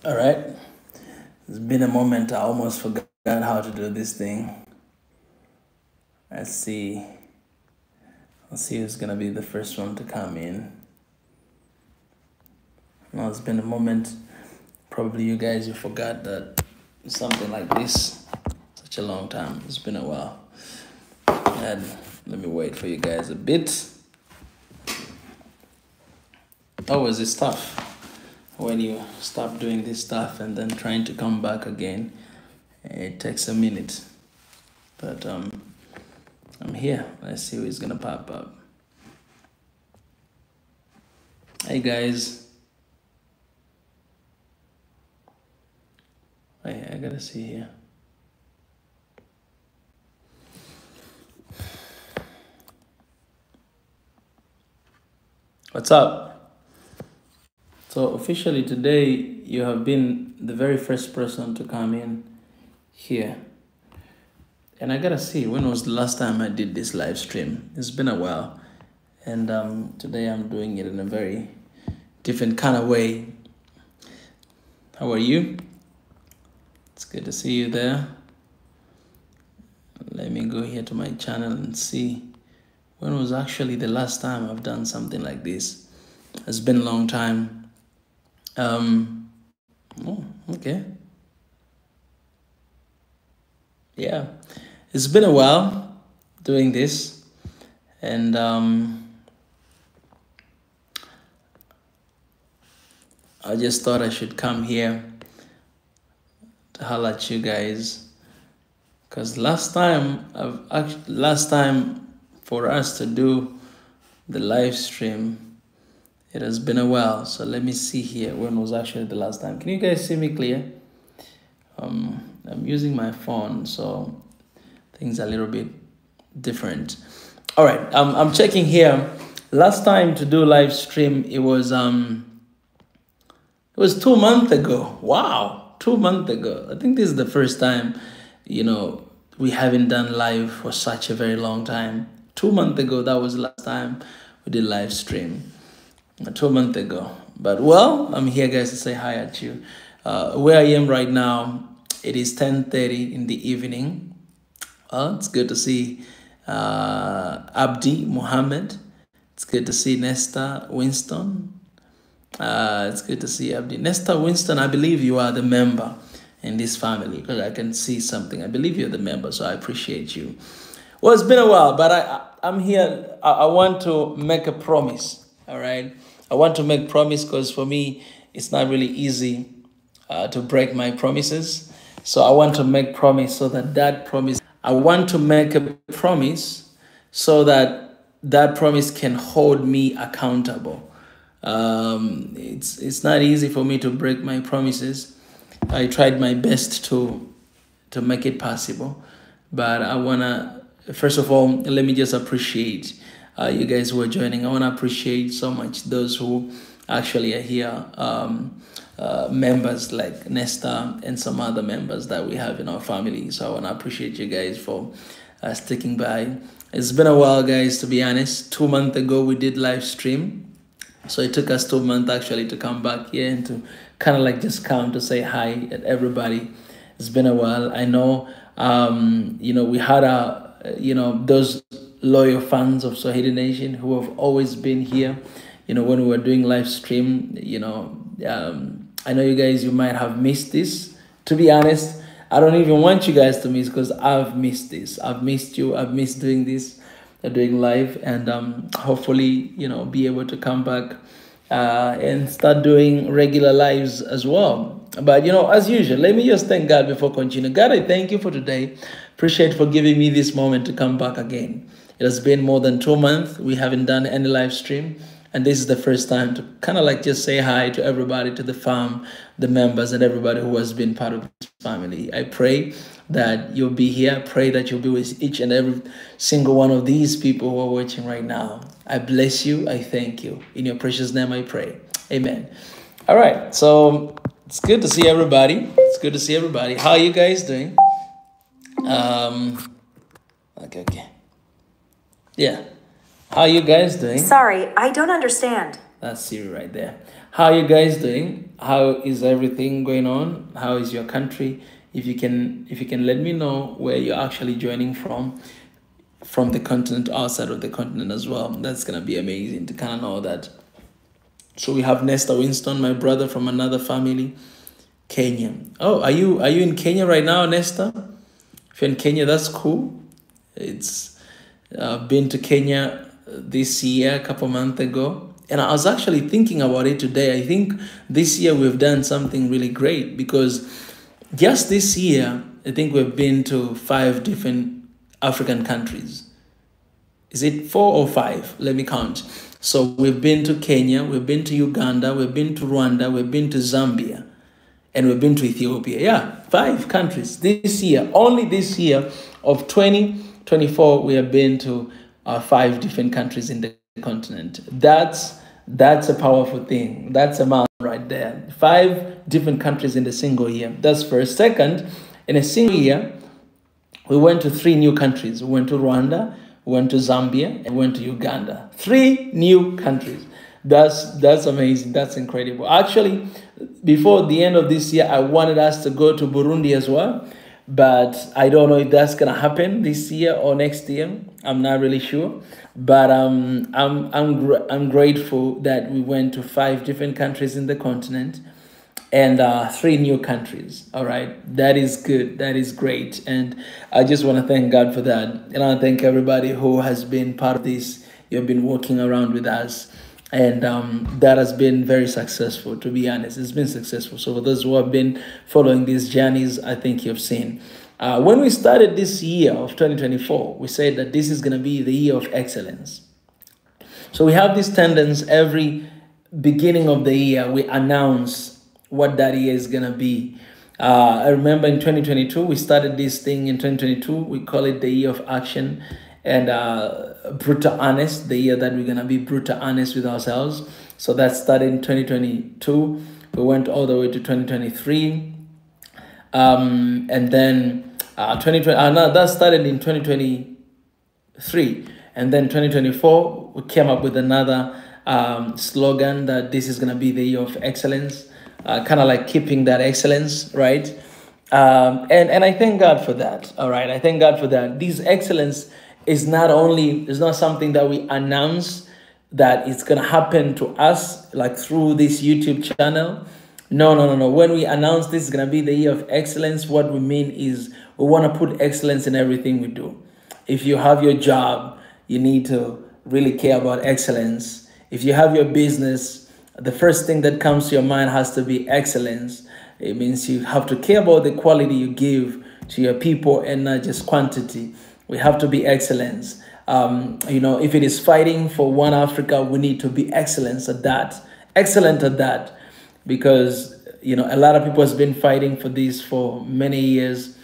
All right. It's been a moment. I almost forgot how to do this thing. Let's see. Let's see who's gonna be the first one to come in. No, it's been a moment. Probably you guys, you forgot that something like this. Such a long time. It's been a while. And let me wait for you guys a bit. Always it's tough when you stop doing this stuff and then trying to come back again. It takes a minute. But I'm here. Let's see who's gonna pop up. Hey guys. I gotta see here. What's up? So officially today you have been the very first person to come in here. And I gotta see, when was the last time I did this live stream? It's been a while. And today I'm doing it in a very different kind of way. How are you? It's good to see you there. Let me go here to my channel and see when was actually the last time I've done something like this. It's been a long time. Oh, okay. Yeah, it's been a while doing this, and I just thought I should come here to holler at you guys, because last time for us to do the live stream, it has been a while. So let me see here, when was actually the last time. Can you guys see me clear? I'm using my phone, so things are a little bit different. All right, I'm checking here. Last time to do live stream, it was 2 months ago. Wow, 2 months ago. I think this is the first time, we haven't done live for such a very long time. 2 months ago, that was the last time we did live stream. 2 months ago. But well, I'm here, guys, to say hi at you. Where I am right now, it is 10:30 in the evening. It's good to see Abdi Muhammad. It's good to see Nesta Winston. It's good to see Abdi. Nesta Winston, I believe you are the member in this family, because I can see something. I believe you're the member, so I appreciate you. Well, it's been a while, but I'm here. I want to make a promise, all right? I want to make promise because for me, it's not really easy to break my promises. So I want to make promise so that promise, I want to make a promise so that promise can hold me accountable. It's not easy for me to break my promises. I tried my best to make it possible, but I wanna, first of all, let me just appreciate you guys who are joining. I want to appreciate so much those who actually are here, members like Nesta and some other members that we have in our family. So I want to appreciate you guys for sticking by. It's been a while, guys, to be honest. 2 months ago, we did live stream. So it took us 2 months actually to come back here and to kind of like just come to say hi at everybody. It's been a while. I know, we had those loyal fans of Swahili Nation who have always been here, when we were doing live stream. I know you guys, you might have missed this. To be honest, I don't even want you guys to miss, because I've missed this. I've missed you. I've missed doing this, doing live, and hopefully, be able to come back and start doing regular lives as well. But as usual, let me just thank God before continuing. God, I thank you for today. Appreciate for giving me this moment to come back again. It has been more than 2 months. We haven't done any live stream. And this is the first time to kind of like just say hi to everybody, to the farm, the members, and everybody who has been part of this family. I pray that you'll be here. I pray that you'll be with each and every single one of these people who are watching right now. I bless you. I thank you. In your precious name I pray. Amen. All right. So it's good to see everybody. It's good to see everybody. How are you guys doing? Okay. Yeah. How are you guys doing? Sorry, I don't understand. That's Siri right there. How are you guys doing? How is everything going on? How is your country? If you can let me know where you're actually joining from the continent, outside of the continent as well. That's gonna be amazing to kind of know that. So we have Nesta Winston, my brother from another family, Kenya. Oh, are you in Kenya right now, Nesta? If you're in Kenya, that's cool. It's been to Kenya this year, a couple months ago, and I was actually thinking about it today. I think this year we've done something really great because just this year, I think we've been to 5 different African countries. Is it 4 or 5? Let me count. So we've been to Kenya, we've been to Uganda, we've been to Rwanda, we've been to Zambia, and we've been to Ethiopia. Yeah, 5 countries this year. Only this year of 2024, we have been to 5 different countries in the continent. That's a powerful thing. That's a mountain right there. 5 different countries in a single year. That's first. Second, in a single year, we went to 3 new countries. We went to Rwanda, we went to Zambia, and we went to Uganda. 3 new countries. That's amazing. That's incredible. Actually, before the end of this year, I wanted us to go to Burundi as well, but I don't know if that's gonna happen this year or next year. I'm not really sure, but I'm grateful that we went to 5 different countries in the continent and 3 new countries. All right, that is good. That is great, and I just want to thank God for that, and I thank everybody who has been part of this. You've been working around with us, and that has been very successful. To be honest, it's been successful. So for those who have been following these journeys, I think you've seen. When we started this year of 2024, we said that this is going to be the year of excellence. So we have this tendency every beginning of the year, we announce what that year is going to be. I remember in 2022, we started this thing in 2022. We call it the year of action and brutal honest, the year that we're going to be brutal honest with ourselves. So that started in 2022. We went all the way to 2023. And then 2020, no, that started in 2023. And then 2024, we came up with another slogan that this is going to be the year of excellence. Kind of like keeping that excellence, right? And I thank God for that. All right, I thank God for that. This excellence is not something that we announce that it's gonna happen to us like through this YouTube channel. No. When we announce this is gonna be the year of excellence, what we mean is we want to put excellence in everything we do. If you have your job, you need to really care about excellence. If you have your business, the first thing that comes to your mind has to be excellence. It means you have to care about the quality you give to your people and not just quantity. We have to be excellence. If it is fighting for one Africa, we need to be excellent at that. Excellent at that. Because, a lot of people has been fighting for this for many years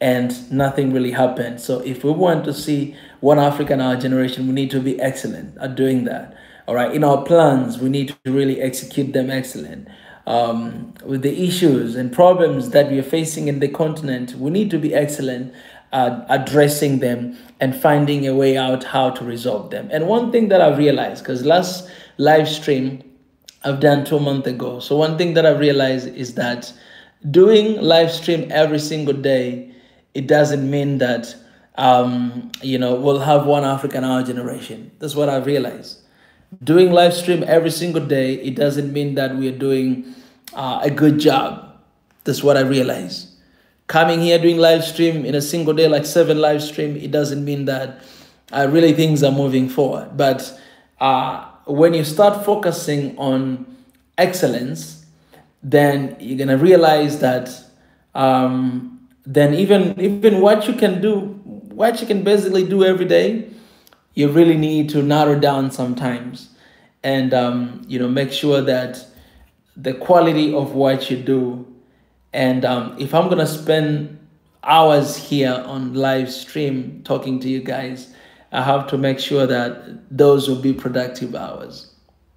and nothing really happened. So if we want to see one Africa in our generation, we need to be excellent at doing that. All right, in our plans, we need to really execute them excellent. With the issues and problems that we are facing in the continent, we need to be excellent at addressing them and finding a way out how to resolve them. And one thing that I've realized, because last live stream I've done 2 months ago. So one thing that I've realized is that doing live stream every single day, it doesn't mean that, we'll have one Africa in our generation. That's what I've realized. Doing live stream every single day, it doesn't mean that we're doing a good job. That's what I realized. Coming here doing live stream in a single day, like 7 live stream, it doesn't mean that really things are moving forward. But when you start focusing on excellence, then you're gonna realize that then even what you can do, what you can basically do every day, you really need to narrow down sometimes and, make sure that the quality of what you do. And if I'm going to spend hours here on live stream talking to you guys, I have to make sure that those will be productive hours.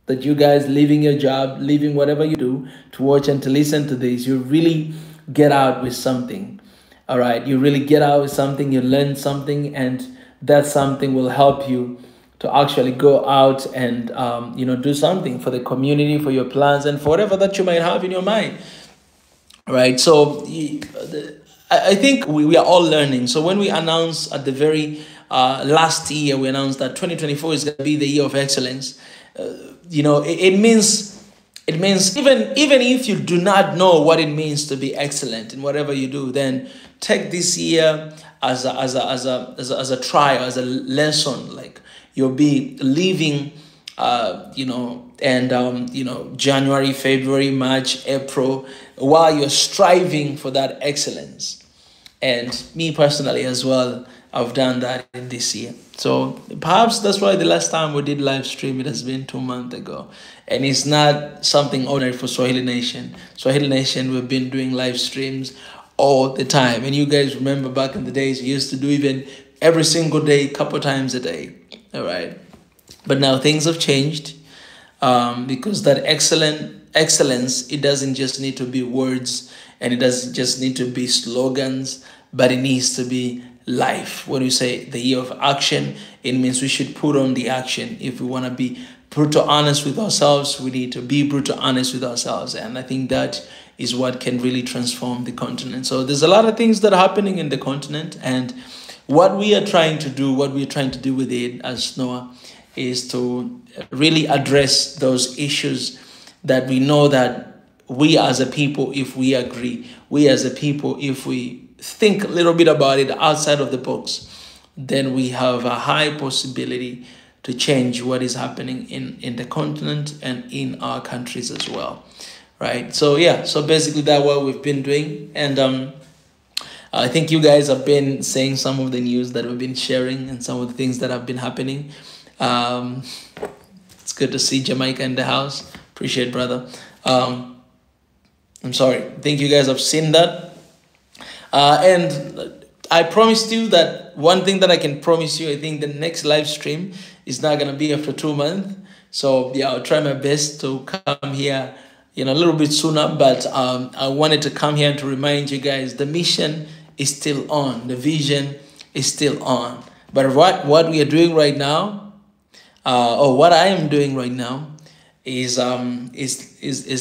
That you guys leaving your job, leaving whatever you do to watch and to listen to this, you really get out with something. All right, you really get out with something, you learn something, and that something will help you to actually go out and do something for the community, for your plans, and for whatever that you might have in your mind, right? So I think we are all learning. So when we announced at the very last year, we announced that 2024 is going to be the year of excellence. It means even if you do not know what it means to be excellent in whatever you do, then take this year as a trial, as a lesson. Like, you'll be living, January, February, March, April, while you're striving for that excellence. And me personally as well, I've done that in this year. So perhaps that's why the last time we did live stream, it has been 2 months ago. And it's not something ordinary for Swahili Nation. Swahili Nation, we've been doing live streams all the time. And you guys remember back in the days, we used to do even every single day, couple times a day. All right. But now things have changed, because that excellence, it doesn't just need to be words, and it doesn't just need to be slogans, but it needs to be life. When we say the year of action, it means we should put on the action. If we want to be brutal honest with ourselves, we need to be brutal honest with ourselves. And I think that is what can really transform the continent. So there's a lot of things that are happening in the continent, and what we are trying to do with it as SNOA is to really address those issues that we know that we as a people, if we agree, we as a people, if we think a little bit about it outside of the box, then we have a high possibility to change what is happening in the continent and in our countries as well, right? So yeah, so basically that's what we've been doing. And I think you guys have been saying some of the news that we've been sharing and some of the things that have been happening. It's good to see Jamaica in the house. Appreciate, brother. I'm sorry. I think you guys have seen that. And I promised you that one thing that I can promise you, I think the next live stream is not going to be after 2 months. So yeah, I'll try my best to come here, a little bit sooner. But I wanted to come here and to remind you guys, the mission is still on. The vision is still on. But what we are doing right now, or what I am doing right now, is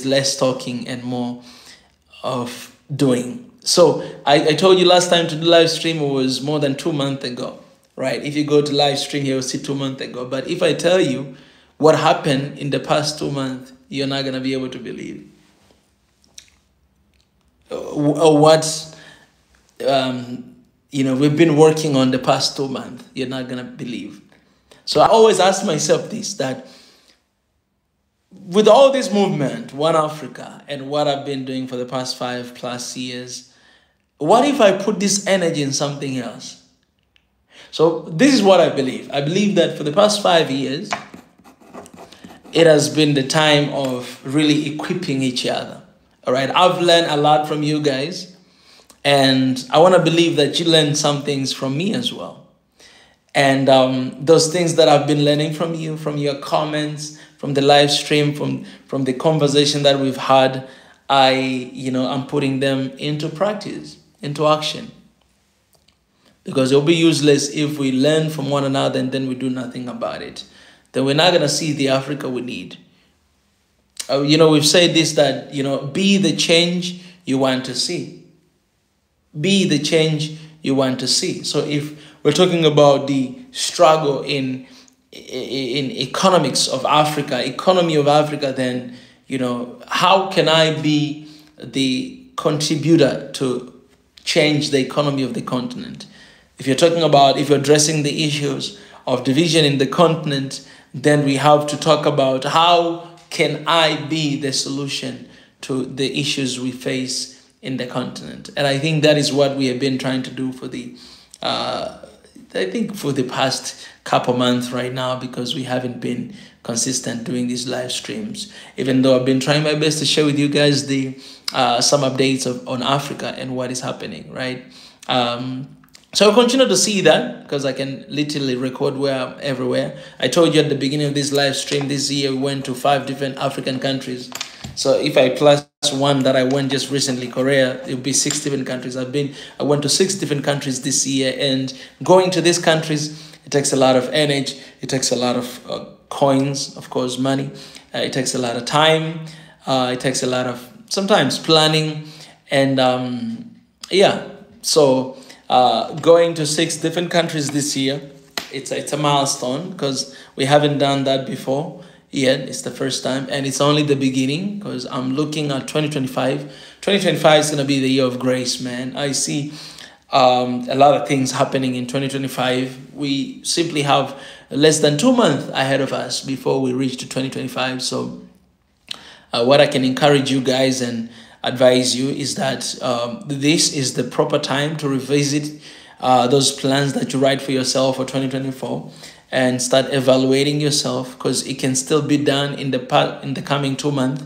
less talking and more of doing. So I told you last time to do live stream, it was more than 2 months ago, right? If you go to live stream, you'll see 2 months ago. But if I tell you what happened in the past 2 months, you're not going to be able to believe. Or what we've been working on the past 2 months, you're not going to believe. So I always ask myself this, that with all this movement, One Africa, and what I've been doing for the past 5+ years, what if I put this energy in something else? So this is what I believe. I believe that for the past 5 years, it has been the time of really equipping each other. All right, I've learned a lot from you guys, and I want to believe that you learned some things from me as well. And those things that I've been learning from you, from your comments, from the live stream, from the conversation that we've had, I'm putting them into practice, into action. Because it'll be useless if we learn from one another and then we do nothing about it. Then we're not going to see the Africa we need. We've said this, that, be the change you want to see. Be the change you want to see. So if we're talking about the struggle in economics of Africa, economy of Africa, then, how can I be the contributor to change the economy of the continent? If you're addressing the issues of division in the continent, then we have to talk about how can I be the solution to the issues we face in the continent. And I think that is what we have been trying to do for the past couple months right now, because we haven't been consistent doing these live streams, even though I've been trying my best to share with you guys some updates on Africa and what is happening, right? So I'll continue to see that, because I can literally record where I'm everywhere. I told you at the beginning of this live stream, this year we went to 5 different African countries. So if I plus one that I went just recently, Korea, it would be 6 different countries. I went to 6 different countries this year, and going to these countries It takes a lot of energy. It takes a lot of coins, of course, money. It takes a lot of time. It takes a lot of sometimes planning. And yeah, so going to 6 different countries this year, it's a milestone because we haven't done that before yet. It's the first time, and it's only the beginning because I'm looking at 2025. 2025 is going to be the year of grace, man. I see a lot of things happening in 2025. We simply have less than 2 months ahead of us before we reach to 2025. So what I can encourage you guys and advise you is that this is the proper time to revisit those plans that you write for yourself for 2024 and start evaluating yourself, because it can still be done in the coming 2 months.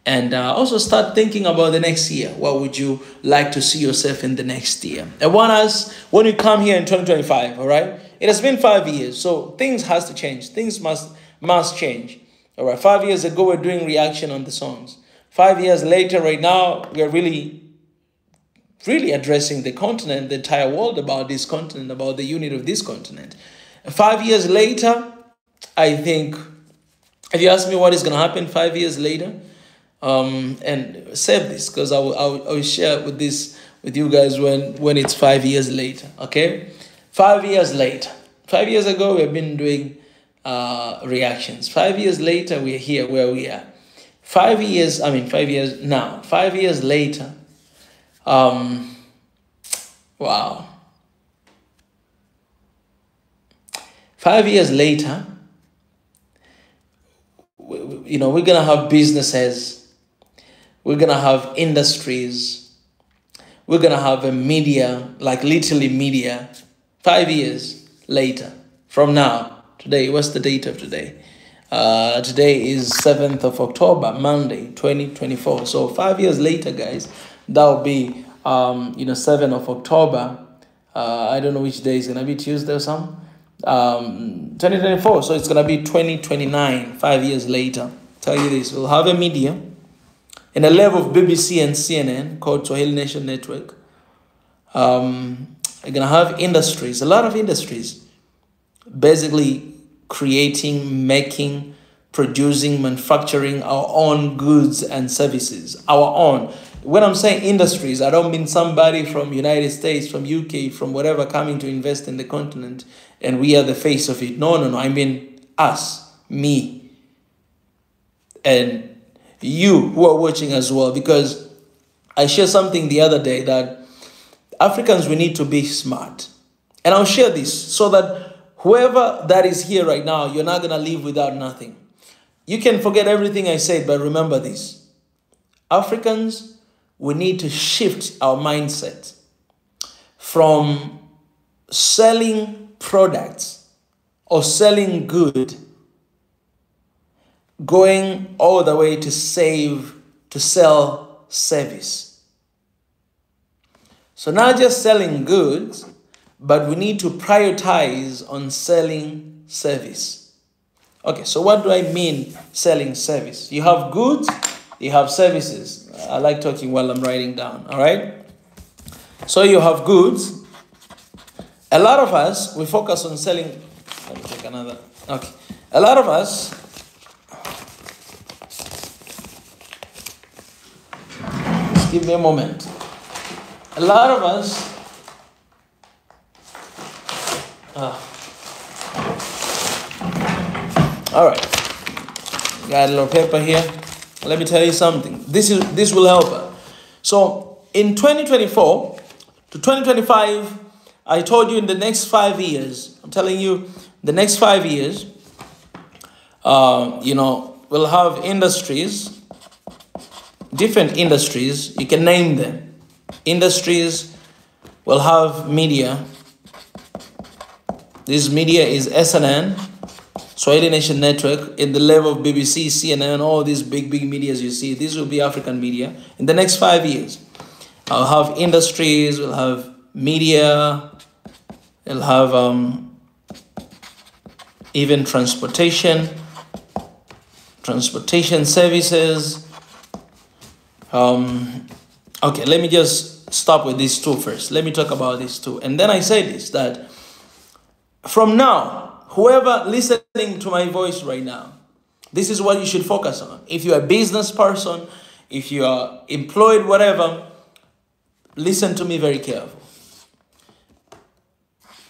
And also start thinking about the next year. What would you like to see yourself in the next year? I want us, when we come here in 2025, all right? It has been 5 years, so things has to change. Things must change. All right, 5 years ago, we're doing reaction on the songs. 5 years later, right now, we're really addressing the continent, the entire world about this continent, about the unit of this continent. 5 years later, I think, if you ask me what is going to happen 5 years later, and save this because I will share with you guys when it's 5 years later. Okay, 5 years later. 5 years ago, we have been doing reactions. 5 years later, we're here where we are. 5 years. 5 years now. 5 years later. Wow. 5 years later, we're gonna have businesses. We're going to have industries. We're going to have a media, like literally media, 5 years later from now. Today, what's the date of today? Today is 7th of October, Monday, 2024. So 5 years later, guys, that will be, 7th of October. I don't know which day is going to be, Tuesday or something. 2024. So it's going to be 2029, 5 years later. Tell you this, we'll have a media in a level of BBC and CNN called Swahili Nation Network. We're going to have industries, a lot of industries, basically creating, making, producing, manufacturing our own goods and services, our own. When I'm saying industries, I don't mean somebody from United States, from UK, from whatever coming to invest in the continent and we are the face of it. No. I mean us, me, and you who are watching as well, because I shared something the other day that Africans, we need to be smart. And I'll share this so that whoever that is here right now, you're not going to leave without nothing. You can forget everything I said, but remember this. Africans, we need to shift our mindset from selling products or selling good, going all the way to sell service. So not just selling goods, but we need to prioritize on selling service. Okay, so what do I mean selling service? You have goods, you have services. I like talking while I'm writing down, all right? So you have goods. A lot of us, we focus on selling. Let me take another. Okay. A lot of us, just give me a moment. A lot of us, all right. Got a little paper here. Let me tell you something. This will help us. So in 2024 to 2025, I told you in the next 5 years, I'm telling you, the next 5 years, we'll have industries, different industries. You can name them. Industries will have media. This media is SNN, Swahili Nation Network, in the level of BBC, CNN, all these big medias you see. These will be African media in the next 5 years. I'll have industries, we'll have media, we'll have even transportation services. Okay, let me just stop with these two first. Let me talk about these two. And then I say this, that From now, whoever listening to my voice right now, this is what you should focus on. If you're a business person, if you are employed, whatever, listen to me very carefully.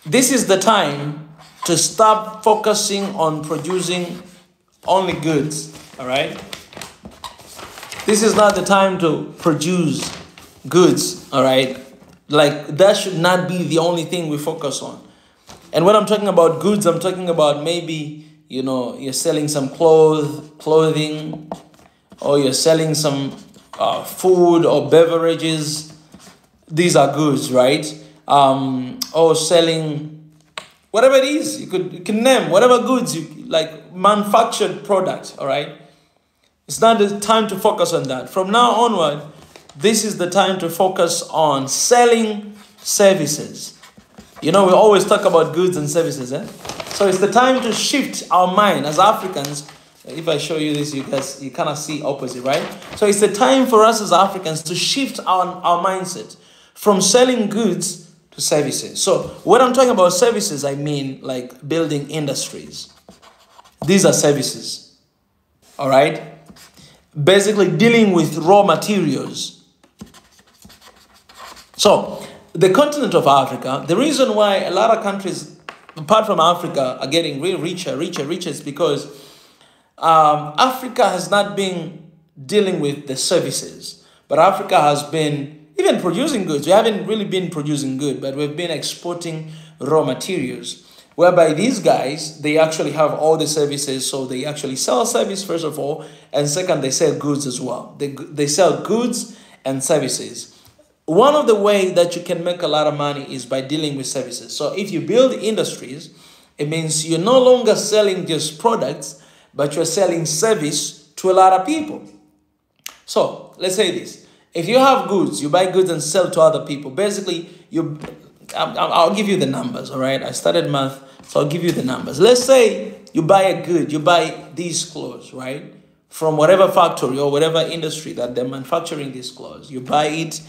This is the time to stop focusing on producing only goods, all right? This is not the time to produce goods, all right? Like, that should not be the only thing we focus on. And when I'm talking about goods, I'm talking about maybe, you know, you're selling some clothing, or you're selling some food or beverages. These are goods, right? Or selling whatever it is. You can name whatever goods you like, manufactured product, all right? It's not the time to focus on that. From now onward, this is the time to focus on selling services. You know, we always talk about goods and services, eh? So it's the time to shift our mind as Africans. If I show you this, you guys, you kind of see opposite, right? So it's the time for us as Africans to shift our mindset from selling goods to services. So when I'm talking about services, I mean like building industries. These are services, all right? Basically dealing with raw materials. So the continent of Africa, the reason why a lot of countries apart from Africa are getting really richer is because Africa has not been dealing with the services, but Africa has been even producing goods. We haven't really been producing goods, but we've been exporting raw materials, whereby these guys, they actually have all the services. So they actually sell service, first of all, and second, they sell goods as well. They sell goods and services. One of the ways that you can make a lot of money is by dealing with services. So if you build industries, it means you're no longer selling just products, but you're selling service to a lot of people. So let's say this. If you have goods, you buy goods and sell to other people. Basically, I'll give you the numbers, all right? I studied math, so I'll give you the numbers. Let's say you buy a good, you buy these clothes, right? From whatever factory or whatever industry that they're manufacturing these clothes. You buy it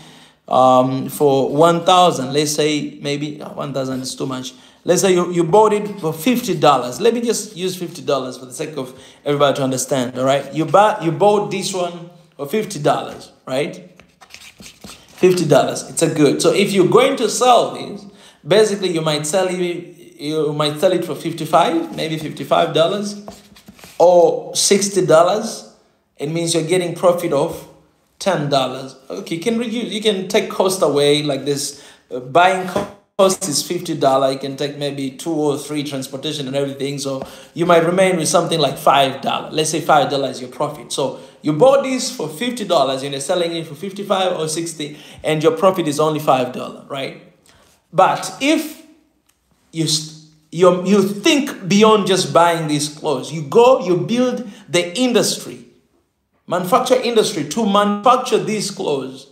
for 1,000. Let's say maybe 1,000 is too much. Let's say you bought it for $50. Let me just use $50 for the sake of everybody to understand, all right? You bought this one for $50, right? $50. It's a good. So if you're going to sell this, basically you might sell it for 55, maybe $55 or $60. It means you're getting profit of $10. Okay, you can take cost away like this. Buying cost is $50. You can take maybe 2 or 3 transportation and everything. So you might remain with something like $5. Let's say $5 is your profit. So you bought this for $50 and you're selling it for 55 or 60, and your profit is only $5, right? But if you think beyond just buying these clothes, you build the industry, manufacture industry to manufacture these clothes.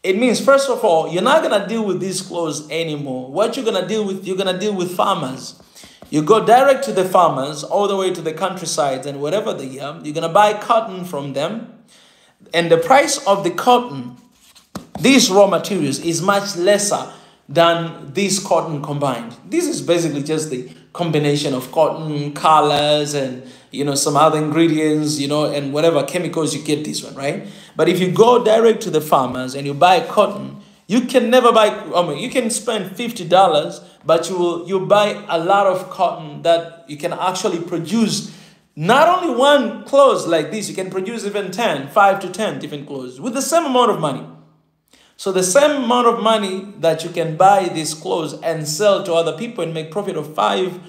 It means, first of all, you're not going to deal with these clothes anymore. What you're going to deal with, you're going to deal with farmers. You go direct to the farmers, all the way to the countryside and whatever they are. You're going to buy cotton from them. And the price of the cotton, these raw materials, is much lesser than this cotton combined. This is basically just the combination of cotton, colors, and, you know, some other ingredients, you know, and whatever chemicals you get this one, right? But if you go direct to the farmers and you buy cotton, you can never buy, you can spend $50, but you buy a lot of cotton that you can actually produce not only one clothes like this, you can produce even 5 to 10 different clothes with the same amount of money. So the same amount of money that you can buy these clothes and sell to other people and make profit of $5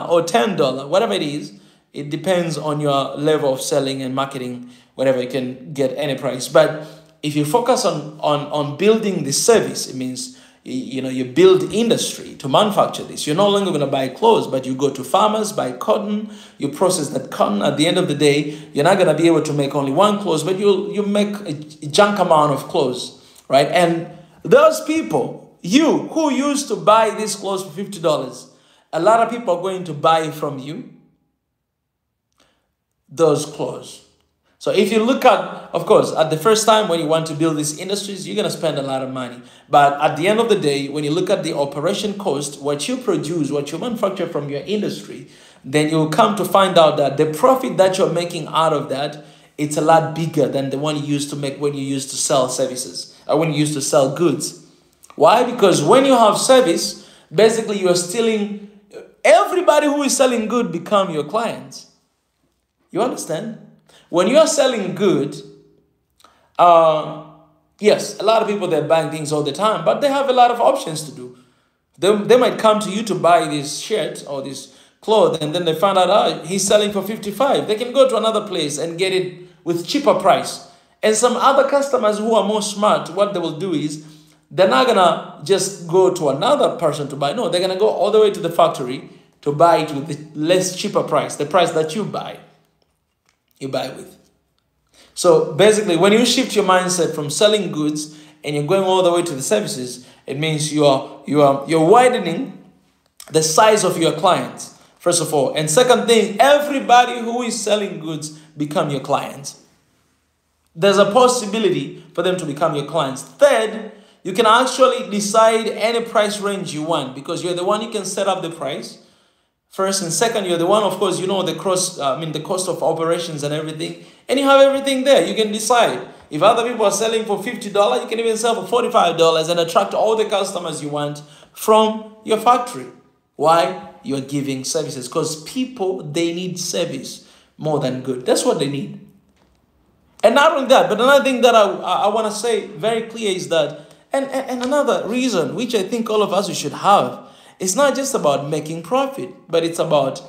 or $10, whatever it is, it depends on your level of selling and marketing, whatever you can get any price. But if you focus on building the service, it means, you know, you build industry to manufacture this. You're no longer going to buy clothes, but you go to farmers, buy cotton, you process that cotton. At the end of the day, you're not going to be able to make only one clothes, but you make a junk amount of clothes, right? And those people, who used to buy these clothes for $50, a lot of people are going to buy from you those clothes. So if you look at, of course, at the first time when you want to build these industries, you're going to spend a lot of money. But at the end of the day, when you look at the operation cost, what you produce, what you manufacture from your industry, then you'll come to find out that the profit that you're making out of that, it's a lot bigger than the one you used to make when you used to sell services or when you used to sell goods. Why? Because when you have service, basically you are stealing, everybody who is selling good become your clients. You understand? When you are selling good, yes, a lot of people, they're buying things all the time, but they have a lot of options to do. They might come to you to buy this shirt or this clothes, and then they find out, he's selling for 55. They can go to another place and get it with cheaper price. And some other customers who are more smart, what they will do is, they're not going to just go to another person to buy. No, they're going to go all the way to the factory to buy it with the less cheaper price, the price that you buy with. So basically, when you shift your mindset from selling goods and you're going all the way to the services, it means you're widening the size of your clients, first of all. And second thing, everybody who is selling goods become your clients. There's a possibility for them to become your clients. Third, you can actually decide any price range you want because you're the one who can set up the price. First and second, you're the one, of course, you know the cost of operations and everything. And you have everything there. You can decide. If other people are selling for $50, you can even sell for $45 and attract all the customers you want from your factory. Why? You're giving services. Because people, they need service more than good. That's what they need. And not only that, but another thing that I want to say very clear is that, and another reason, which I think all of us should have, it's not just about making profit, but it's about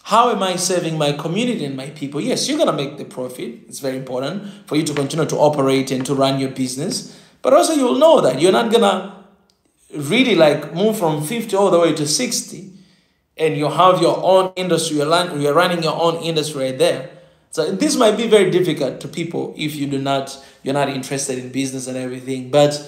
how am I serving my community and my people. Yes, you're going to make the profit. It's very important for you to continue to operate and to run your business. But also you'll know that you're not going to really like move from 50 all the way to 60 and you have your own industry. You're running your own industry right there. So this might be very difficult to people if you're not interested in business and everything. But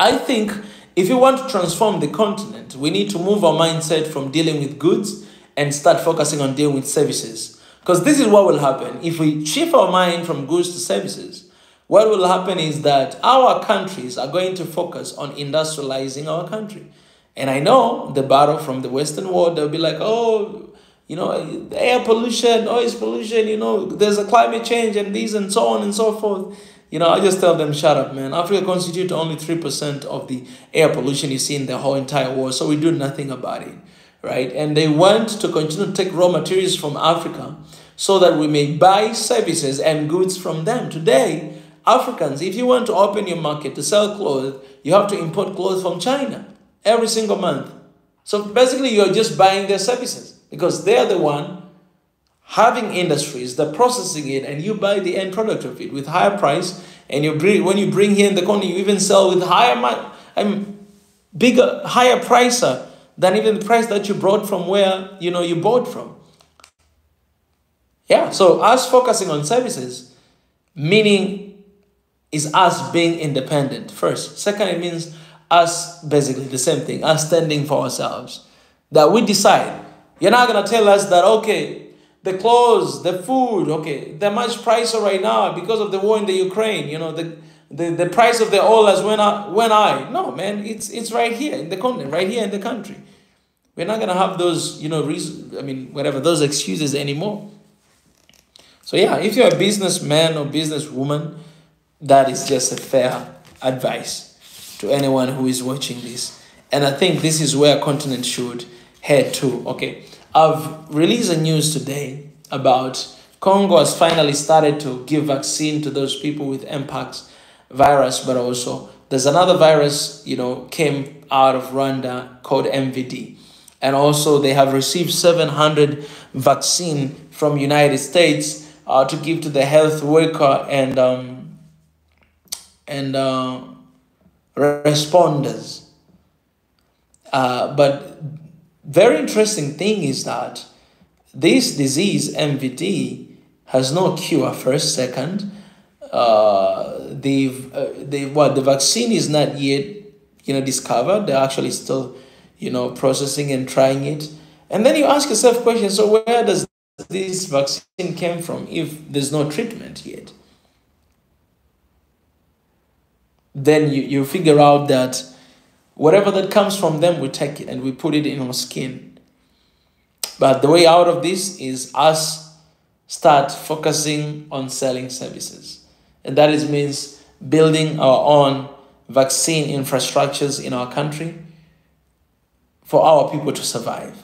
I think if you want to transform the continent, we need to move our mindset from dealing with goods and start focusing on dealing with services. Because this is what will happen. If we shift our mind from goods to services, what will happen is that our countries are going to focus on industrializing our country. And I know the battle from the Western world, they'll be like, oh, you know, air pollution, noise pollution, you know, there's a climate change and these and so on and so forth. You know, I just tell them, shut up, man. Africa constitutes only 3% of the air pollution you see in the whole entire world, so we do nothing about it, right? And they want to continue to take raw materials from Africa so that we may buy services and goods from them. Today, Africans, if you want to open your market to sell clothes, you have to import clothes from China every single month. So basically, you're just buying their services because they're the one having industries, they're processing it, and you buy the end product of it with higher price. And when you bring here in the country, you even sell with higher price than even the price that you brought from where you bought from. Yeah. So us focusing on services, meaning is us being independent first. Second, it means us basically the same thing, us standing for ourselves. That we decide. You're not gonna tell us that okay, the clothes, the food, okay, they're much pricier right now because of the war in the Ukraine. You know, the price of the oil has went high. No, man, it's right here in the continent, right here in the country. We're not gonna have those, those excuses anymore. So yeah, if you're a businessman or businesswoman, that is just a fair advice to anyone who is watching this. And I think this is where a continent should head to. Okay. I've released a news today about Congo has finally started to give vaccine to those people with Mpox virus, but also there's another virus, came out of Rwanda called MVD. And also they have received 700 vaccine from United States to give to the health worker and responders. But very interesting thing is that this disease, MVD, has no cure, first, second. The vaccine is not yet, discovered. They're actually still, processing and trying it. And then you ask yourself questions, so where does this vaccine came from if there's no treatment yet? Then you figure out that whatever that comes from them, we take it and we put it in our skin. But the way out of this is us start focusing on selling services. And that means building our own vaccine infrastructures in our country for our people to survive.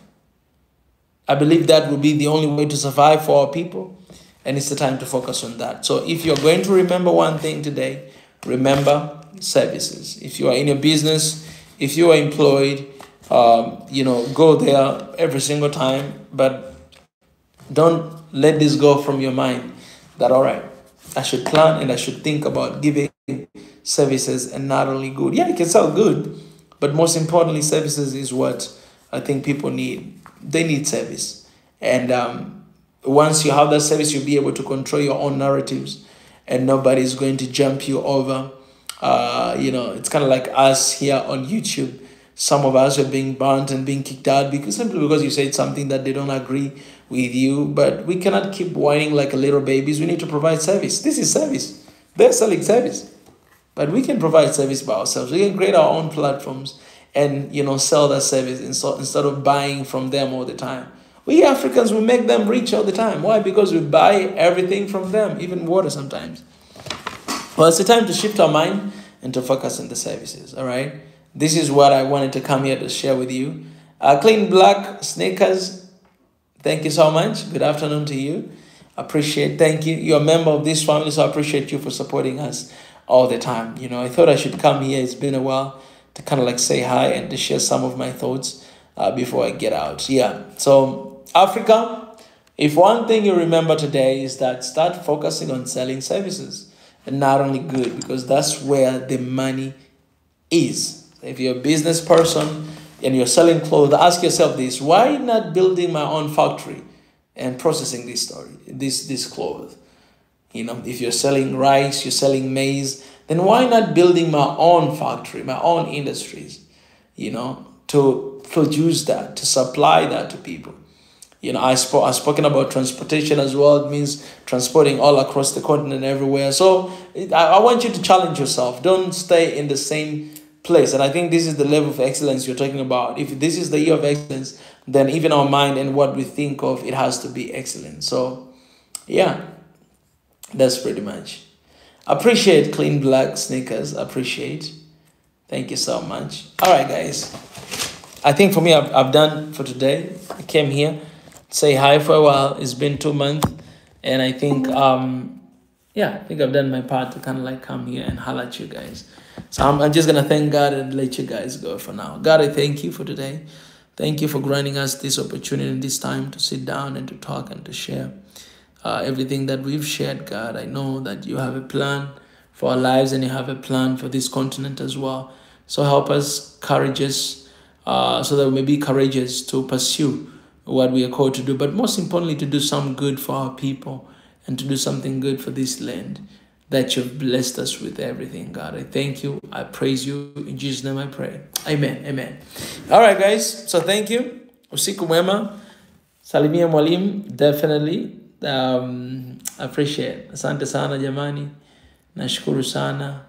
I believe that will be the only way to survive for our people, and it's the time to focus on that. So if you're going to remember one thing today, remember services. If you are in a business, if you are employed, go there every single time, but don't let this go from your mind that, all right, I should plan and I should think about giving services, and not only good. Yeah, you can sell good, but most importantly, services is what I think people need. They need service. And once you have that service, you'll be able to control your own narratives and nobody's going to jump you over. It's kind of like us here on YouTube. Some of us are being burnt and being kicked out simply because you said something that they don't agree with you. But we cannot keep whining like a little babies. We need to provide service. This is service. They're selling service. But we can provide service by ourselves. We can create our own platforms and, sell that service instead of buying from them all the time. We Africans, we make them rich all the time. Why? Because we buy everything from them, even water sometimes. Well, it's the time to shift our mind and to focus on the services, all right? This is what I wanted to come here to share with you. Clean Black Sneakers, thank you so much. Good afternoon to you. Thank you. You're a member of this family, so I appreciate you for supporting us all the time. I thought I should come here. It's been a while to kind of like say hi and to share some of my thoughts before I get out. Yeah, so Africa, if one thing you remember today is that start focusing on selling services and not only good, because that's where the money is. If you're a business person and you're selling clothes, ask yourself this: why not building my own factory and processing this clothes? If you're selling rice, you're selling maize, then why not building my own factory, my own industries, to produce that, to supply that to people? I've spoken about transportation as well. It means transporting all across the continent, everywhere. So I want you to challenge yourself. Don't stay in the same place. And I think this is the level of excellence you're talking about. If this is the year of excellence, then even our mind and what we think of, it has to be excellent. So yeah, that's pretty much. Appreciate Clean Black Sneakers. Appreciate. Thank you so much. All right, guys. I think for me, I've done for today. I came here, say hi for a while. It's been 2 months. And I think, I think I've done my part to kind of like come here and holler at you guys. So I'm just going to thank God and let you guys go for now. God, I thank you for today. Thank you for granting us this opportunity and this time to sit down and to talk and to share everything that we've shared, God. I know that you have a plan for our lives and you have a plan for this continent as well. So help us courageous, so that we may be courageous to pursue what we are called to do, but most importantly, to do some good for our people and to do something good for this land that you've blessed us with everything, God. I thank you. I praise you. In Jesus' name I pray. Amen. Amen. All right, guys. So thank you. Usiku mwema. Salimia mwalimu. Definitely. Appreciate. Asante sana jamani. Nashukuru sana.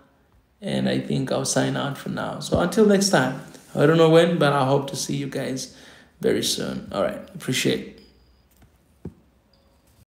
And I think I'll sign out for now. So until next time. I don't know when, but I hope to see you guys very soon. All right. Appreciate.